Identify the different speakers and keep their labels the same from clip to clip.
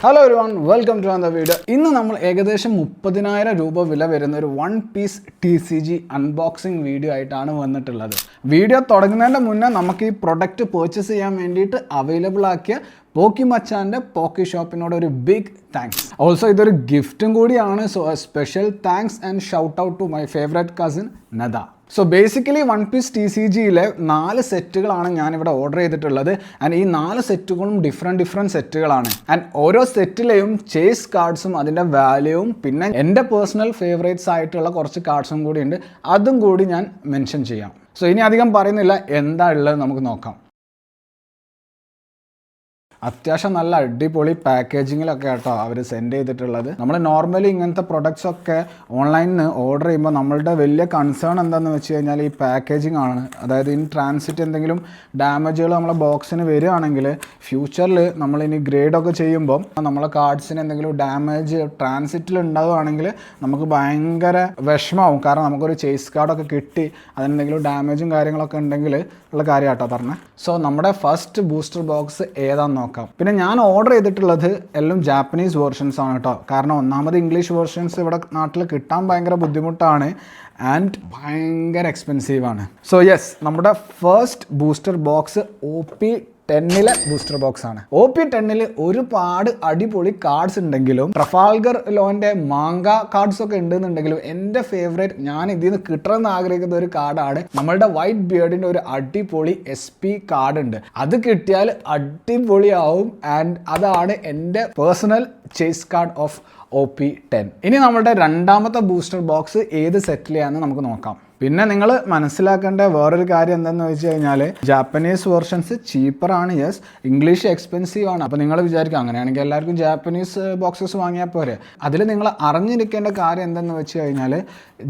Speaker 1: Hello everyone, welcome to another video. ഇന്ന് നമ്മൾ ഏകദേശം 30,000 രൂപ വില വരുന്ന ഒരു one piece TCG unboxing video ആയിട്ടാണ് വന്നിട്ടുള്ളത്. വീഡിയോ തുടങ്ങുന്നതിൻ്റെ മുന്നേ നമുക്ക് ഈ പ്രൊഡക്റ്റ് പർച്ചേസ് ചെയ്യാൻ വേണ്ടിയിട്ട് അവൈലബിൾ ആക്കിയ പോക്കി മച്ചാൻ്റെ പോക്കി ഷോപ്പിനോട് ഒരു ബിഗ് താങ്ക്സ്. ഓൾസോ ഇതൊരു ഗിഫ്റ്റും കൂടിയാണ്. So a special thanks and shout out to my favourite cousin Nada. So basically One piece TCGയിലെ 4 സെറ്റുകളാണ് ഞാനിവിടെ ഓർഡർ ചെയ്തിട്ടുള്ളത്. ആൻഡ് ഈ 4 സെറ്റുകളും ഡിഫറെൻറ്റ് സെറ്റുകളാണ്. ആൻഡ് ഓരോ സെറ്റിലെയും ചേസ് കാർഡ്സും അതിൻ്റെ വാല്യൂവും പിന്നെ എൻ്റെ പേഴ്സണൽ ഫേവറേറ്റ്സ് ആയിട്ടുള്ള കുറച്ച് കാർഡ്സും കൂടി ഉണ്ട്. അതും കൂടി ഞാൻ മെൻഷൻ ചെയ്യാം. സോ ഇനി അധികം പറയുന്നില്ല, എന്താ ഉള്ളത് നമുക്ക് നോക്കാം. അത്യാവശ്യം നല്ല അടിപൊളി പാക്കേജിങ്ങിലൊക്കെ കേട്ടോ അവർ സെൻഡ് ചെയ്തിട്ടുള്ളത്. നമ്മൾ നോർമലി ഇങ്ങനത്തെ പ്രൊഡക്ട്സ് ഒക്കെ ഓൺലൈനിൽ നിന്ന് ഓർഡർ ചെയ്യുമ്പോൾ നമ്മളുടെ വലിയ കൺസേൺ എന്താണെന്ന് വെച്ച് കഴിഞ്ഞാൽ ഈ പാക്കേജിങ് ആണ്. അതായത് ഇൻ ട്രാൻസിറ്റ് എന്തെങ്കിലും ഡാമേജുകൾ നമ്മളെ ബോക്സിന് വരികയാണെങ്കിൽ ഫ്യൂച്ചറിൽ നമ്മളിനി ഗ്രേഡൊക്കെ ചെയ്യുമ്പോൾ നമ്മളെ കാർഡ്സിന് എന്തെങ്കിലും ഡാമേജ് ട്രാൻസിറ്റിൽ ഉണ്ടാവുകയാണെങ്കിൽ നമുക്ക് ഭയങ്കര വിഷമാവും. കാരണം നമുക്കൊരു ചേസ് കാർഡൊക്കെ കിട്ടി അതിനെന്തെങ്കിലും ഡാമേജും കാര്യങ്ങളൊക്കെ ഉണ്ടെങ്കിൽ ഉള്ള കാര്യം കേട്ടോ പറഞ്ഞത്. സോ നമ്മുടെ ഫസ്റ്റ് ബൂസ്റ്റർ ബോക്സ് ഏതാണെന്ന് നോക്കാം. പിന്നെ ഞാൻ ഓർഡർ ചെയ്തിട്ടുള്ളത് എല്ലാം ജാപ്പനീസ് വേർഷൻസ് ആണ് കേട്ടോ. കാരണം ഒന്നാമത് ഇംഗ്ലീഷ് വേർഷൻസ് ഇവിടെ നാട്ടിൽ കിട്ടാൻ ഭയങ്കര ബുദ്ധിമുട്ടാണ് ആൻഡ് ഭയങ്കര എക്സ്പെൻസീവ് ആണ്. സോ യെസ്, നമ്മുടെ first booster box OP10 booster box ആണ്. OP10 ഒരുപാട് അടിപൊളി കാർഡ്സ് ഉണ്ടെങ്കിലും ട്രഫാൽഗർ ലോന്റെ മാങ്ക കാർഡ്സ് ഒക്കെ ഉണ്ടെന്നുണ്ടെങ്കിലും എൻ്റെ ഫേവറേറ്റ്, ഞാൻ ഇതിൽ നിന്ന് കിട്ടണമെന്ന് ആഗ്രഹിക്കുന്ന ഒരു കാർഡാണ് നമ്മളുടെ വൈറ്റ് ബിയർഡിന്റെ ഒരു അടിപൊളി SP കാർഡ് ഉണ്ട്. അത് കിട്ടിയാൽ അടിപൊളിയാവും. ആൻഡ് അതാണ് എൻ്റെ personal chase card of OP10. ഇനി നമ്മുടെ രണ്ടാമത്തെ ബൂസ്റ്റർ ബോക്സ് ഏത് സെറ്റിലെയാണെന്ന് നമുക്ക് നോക്കാം. പിന്നെ നിങ്ങൾ മനസ്സിലാക്കേണ്ട വേറൊരു കാര്യം എന്താണെന്ന് വെച്ച് കഴിഞ്ഞാൽ ജാപ്പനീസ് വെർഷൻസ് ചീപ്പറാണ്. യെസ്, ഇംഗ്ലീഷ് എക്സ്പെൻസീവ് ആണ്. അപ്പോൾ നിങ്ങൾ വിചാരിക്കും അങ്ങനെയാണെങ്കിൽ എല്ലാവർക്കും ജാപ്പനീസ് ബോക്സസ് വാങ്ങിയാൽ പോരെ. അതിൽ നിങ്ങൾ അറിഞ്ഞിരിക്കേണ്ട കാര്യം എന്താണെന്ന് വെച്ച് കഴിഞ്ഞാൽ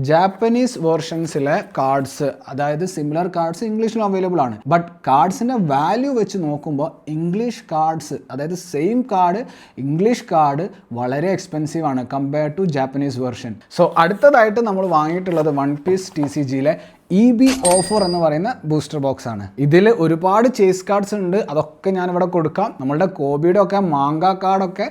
Speaker 1: ജാപ്പനീസ് വെർഷൻസിലെ കാർഡ്സ്, അതായത് സിമിലർ കാർഡ്സ് ഇംഗ്ലീഷിലും അവൈലബിൾ ആണ്. ബട്ട് കാർഡ്സിൻ്റെ വാല്യൂ വെച്ച് നോക്കുമ്പോൾ ഇംഗ്ലീഷ് കാർഡ്സ്, അതായത് സെയിം കാർഡ് ഇംഗ്ലീഷ് കാർഡ് വളരെ എക്സ്പെൻസീവ് ആണ് compared to Japanese version. So അടുത്തതായിട്ട് നമ്മൾ വാങ്ങിയിട്ടുള്ളത് വൺ പീസ് TCGയിലെ EB ഓഫർ എന്ന് പറയുന്ന ബൂസ്റ്റർ ബോക്സ് ആണ്. ഇതിൽ ഒരുപാട് ചേസ് കാർഡ്സ് ഉണ്ട്, അതൊക്കെ ഞാനിവിടെ കൊടുക്കാം. നമ്മളുടെ കോബിയുടെ ഒക്കെ മാങ്ക കാർഡൊക്കെ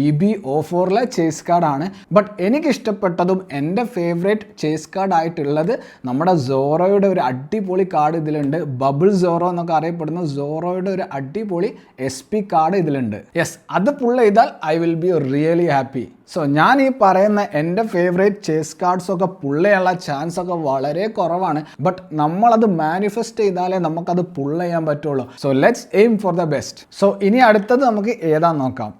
Speaker 1: EB ഓഫറിലെ ചേസ് കാർഡാണ്. ബട്ട് എനിക്കിഷ്ടപ്പെട്ടതും എൻ്റെ ഫേവറേറ്റ് ചേസ് കാർഡ് ആയിട്ടുള്ളത് നമ്മുടെ സോറോയുടെ ഒരു അടിപൊളി കാർഡ് ഇതിലുണ്ട്. ബബിൾ സോറോ എന്നൊക്കെ അറിയപ്പെടുന്ന സോറോയുടെ ഒരു അടിപൊളി SP കാർഡ് ഇതിലുണ്ട്. യെസ്, അത് പുൾ ചെയ്താൽ I will be really happy. So ഞാൻ ഈ പറയുന്ന എൻ്റെ ഫേവറേറ്റ് ചേസ് കാർഡ്സ് ഒക്കെ പുൾ ചെയ്യാനുള്ള ചാൻസ് ഒക്കെ വളരെ കുറവാണ്. ബട്ട് നമ്മളത് മാനിഫെസ്റ്റ് ചെയ്താലേ നമുക്കത് പുൾ ചെയ്യാൻ പറ്റുള്ളൂ. So let's aim for the best. So ഇനി അടുത്തത് നമുക്ക് ഏതാന്ന് നോക്കാം.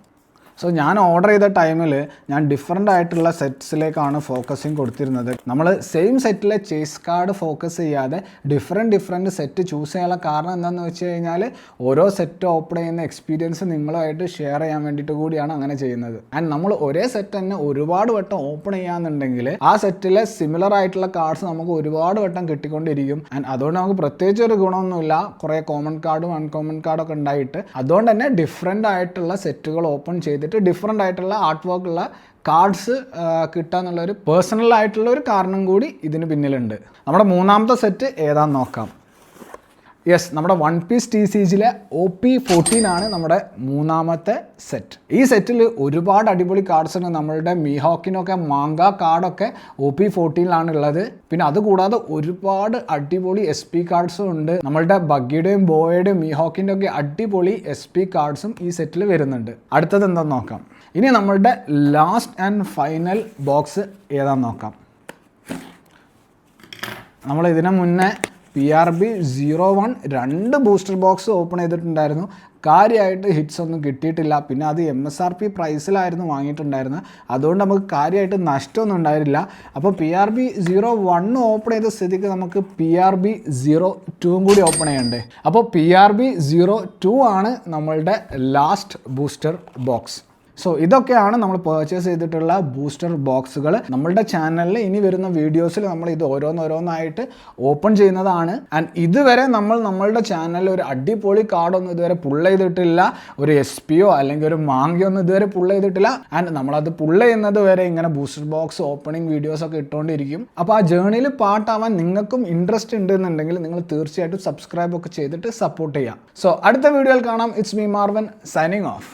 Speaker 1: സോ ഞാൻ ഓർഡർ ചെയ്ത ടൈമിൽ ഞാൻ ഡിഫറെൻ്റ് ആയിട്ടുള്ള സെറ്റ്സിലേക്കാണ് ഫോക്കസിങ് കൊടുത്തിരുന്നത്. നമ്മൾ സെയിം സെറ്റിലെ ചേസ് കാർഡ് ഫോക്കസ് ചെയ്യാതെ ഡിഫറെൻറ്റ് സെറ്റ് ചൂസ് ചെയ്യാനുള്ള കാരണം എന്താണെന്ന് വെച്ച് കഴിഞ്ഞാൽ ഓരോ സെറ്റ് ഓപ്പൺ ചെയ്യുന്ന എക്സ്പീരിയൻസ് നിങ്ങളുമായിട്ട് ഷെയർ ചെയ്യാൻ വേണ്ടിയിട്ട് കൂടിയാണ് അങ്ങനെ ചെയ്യുന്നത്. ആൻഡ് നമ്മൾ ഒരേ സെറ്റ് തന്നെ ഒരുപാട് വട്ടം ഓപ്പൺ ചെയ്യാന്നുണ്ടെങ്കിൽ ആ സെറ്റിലെ സിമിലർ ആയിട്ടുള്ള കാർഡ്സ് നമുക്ക് ഒരുപാട് വട്ടം കിട്ടിക്കൊണ്ടിരിക്കും. ആൻഡ് അതുകൊണ്ട് നമുക്ക് പ്രത്യേകിച്ച് ഒരു ഗുണമൊന്നുമില്ല, കുറേ കോമൺ കാർഡും അൺകോമൺ കാർഡൊക്കെ ഉണ്ടായിട്ട്. അതുകൊണ്ട് തന്നെ ഡിഫറെൻ്റ് ആയിട്ടുള്ള സെറ്റുകൾ ഓപ്പൺ ചെയ്തിട്ട് ഡിഫറെൻ്റ് ആയിട്ടുള്ള ആർട്ട് വർക്കുള്ള കാർഡ്സ് കിട്ടുക എന്നുള്ളൊരു പേഴ്സണൽ ആയിട്ടുള്ള ഒരു കാരണം കൂടി ഇതിന് പിന്നിലുണ്ട്. നമ്മുടെ മൂന്നാമത്തെ സെറ്റ് ഏതാന്ന് നോക്കാം. യെസ്, നമ്മുടെ വൺ പീസ് TCGയിലെ OP14 ആണ് നമ്മുടെ മൂന്നാമത്തെ സെറ്റ്. ഈ സെറ്റിൽ ഒരുപാട് അടിപൊളി കാർഡ്സ് ഉണ്ട്. നമ്മളുടെ മീഹോക്കിനൊക്കെ മാങ്ക കാർഡൊക്കെ OP14 ഉള്ളത്. പിന്നെ അതുകൂടാതെ ഒരുപാട് അടിപൊളി SP കാർഡ്സും ഉണ്ട്. നമ്മളുടെ ബഗ്ഗിയുടെയും ബോയുടെയും മീഹോക്കിൻ്റെ ഒക്കെ അടിപൊളി SP കാർഡ്സും ഈ സെറ്റിൽ വരുന്നുണ്ട്. അടുത്തത് എന്താണെന്ന് നോക്കാം. ഇനി നമ്മളുടെ ലാസ്റ്റ് ആൻഡ് ഫൈനൽ ബോക്സ് ഏതാണെന്ന് നോക്കാം. നമ്മൾ ഇതിനു മുന്നേ PRB 01 2 ബൂസ്റ്റർ ബോക്സ് ഓപ്പൺ ചെയ്തിട്ടുണ്ടായിരുന്നു. കാര്യമായിട്ട് ഹിറ്റ്സ് ഒന്നും കിട്ടിയിട്ടില്ല. പിന്നെ അത് MSRP പ്രൈസിലായിരുന്നു വാങ്ങിയിട്ടുണ്ടായിരുന്നത്. അതുകൊണ്ട് നമുക്ക് കാര്യമായിട്ട് നഷ്ടമൊന്നും ഉണ്ടായിരുന്നില്ല. അപ്പോൾ PRB 01 ഓപ്പൺ ചെയ്ത സ്ഥിതിക്ക് നമുക്ക് PRB 02 കൂടി ഓപ്പൺ ചെയ്യണ്ടേ. അപ്പോൾ PRB 02 ആണ് നമ്മളുടെ ലാസ്റ്റ് ബൂസ്റ്റർ ബോക്സ്. സോ ഇതൊക്കെയാണ് നമ്മൾ പർച്ചേസ് ചെയ്തിട്ടുള്ള ബൂസ്റ്റർ ബോക്സുകൾ. നമ്മളുടെ ചാനലിൽ ഇനി വരുന്ന വീഡിയോസിൽ നമ്മൾ ഇത് ഓരോന്നായിട്ട് ഓപ്പൺ ചെയ്യുന്നതാണ്. ആൻഡ് ഇതുവരെ നമ്മളുടെ ചാനലിൽ ഒരു അടിപൊളി കാർഡൊന്നും ഇതുവരെ പുൾ ചെയ്തിട്ടില്ല. ഒരു SPയോ അല്ലെങ്കിൽ ഒരു മാങ്കയോ ഒന്നും ഇതുവരെ പുൾ ചെയ്തിട്ടില്ല. ആൻഡ് നമ്മളത് പുൾ ചെയ്യുന്നത് വരെ ഇങ്ങനെ ബൂസ്റ്റർ ബോക്സ് ഓപ്പണിംഗ് വീഡിയോസൊക്കെ ഇട്ടുകൊണ്ടിരിക്കും. അപ്പോൾ ആ ജേർണിയിൽ പാർട്ടാവാൻ നിങ്ങൾക്കും ഇൻട്രസ്റ്റ് ഉണ്ടെന്നുണ്ടെങ്കിൽ നിങ്ങൾ തീർച്ചയായിട്ടും സബ്സ്ക്രൈബ് ഒക്കെ ചെയ്തിട്ട് സപ്പോർട്ട് ചെയ്യാം. സോ അടുത്ത വീഡിയോയിൽ കാണാം. It's me Marvan signing of.